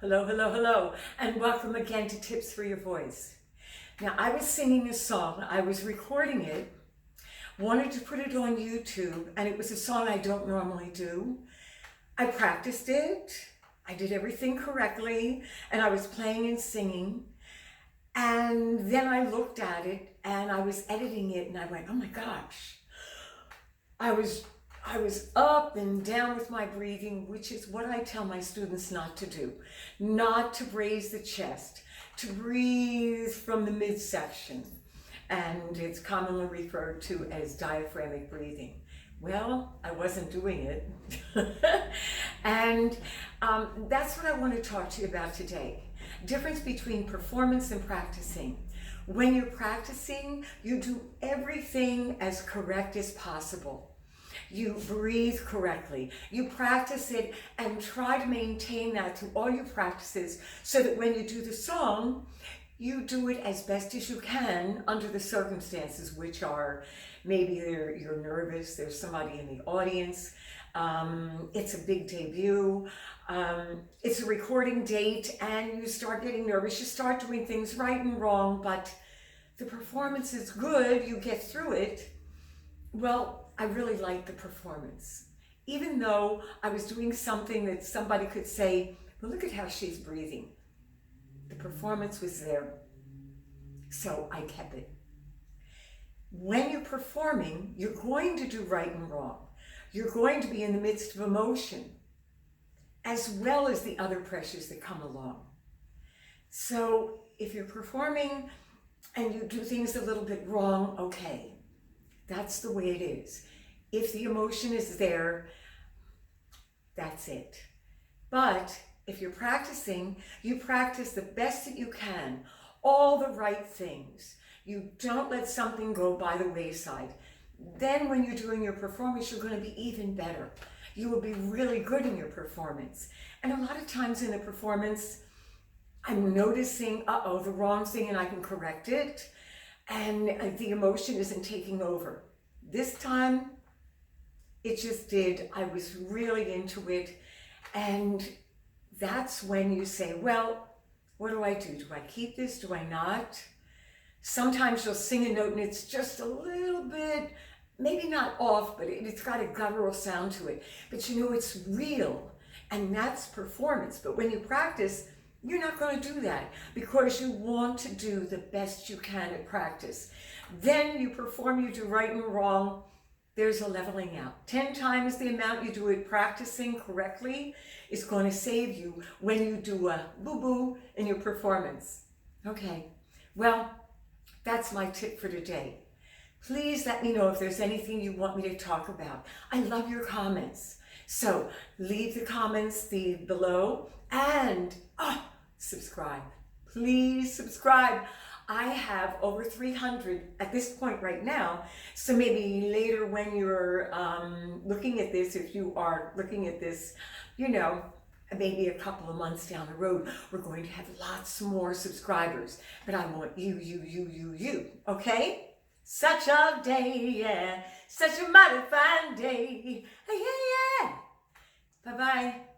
Hello, hello, hello, and welcome again to Tips for Your Voice. Now, I was singing a song, I was recording it, wanted to put it on YouTube, and it was a song I don't normally do. I practiced it, I did everything correctly, and I was playing and singing, and then I looked at it, and I was editing it, and I went, oh my gosh, I was up and down with my breathing, which is what I tell my students not to do. Not to raise the chest, to breathe from the midsection. And it's commonly referred to as diaphragmatic breathing. Well, I wasn't doing it. And that's what I want to talk to you about today. Difference between performance and practicing. When you're practicing, you do everything as correct as possible. You breathe correctly. You practice it and try to maintain that through all your practices so that when you do the song, you do it as best as you can under the circumstances, which are maybe you're nervous, there's somebody in the audience, it's a big debut, it's a recording date, and you start getting nervous, you start doing things right and wrong, but the performance is good, you get through it. Well, I really liked the performance. Even though I was doing something that somebody could say, well, look at how she's breathing. The performance was there, so I kept it. When you're performing, you're going to do right and wrong. You're going to be in the midst of emotion, as well as the other pressures that come along. So if you're performing and you do things a little bit wrong, okay. That's the way it is. If the emotion is there, that's it. But if you're practicing, you practice the best that you can, all the right things. You don't let something go by the wayside. Then when you're doing your performance, you're going to be even better. You will be really good in your performance. And a lot of times in a performance, I'm noticing, the wrong thing, and I can correct it. And the emotion isn't taking over. This time, it just did. I was really into it. And that's when you say, well, what do I do? Do I keep this? Do I not? Sometimes you'll sing a note and it's just a little bit, maybe not off, but it's got a guttural sound to it. But you know, it's real. And that's performance. But when you practice, you're not going to do that because you want to do the best you can at practice. Then you perform, you do right and wrong. There's a leveling out. 10 times the amount you do it practicing correctly is going to save you when you do a boo-boo in your performance. Okay, well, that's my tip for today. Please let me know if there's anything you want me to talk about. I love your comments. So leave the comments below and subscribe. Please subscribe. I have over 300 at this point right now. So maybe later when you're looking at this, if you are looking at this, you know, maybe a couple of months down the road, we're going to have lots more subscribers. But I want you, okay? Such a day, yeah. Such a mighty fine day. Yeah, yeah. Bye-bye.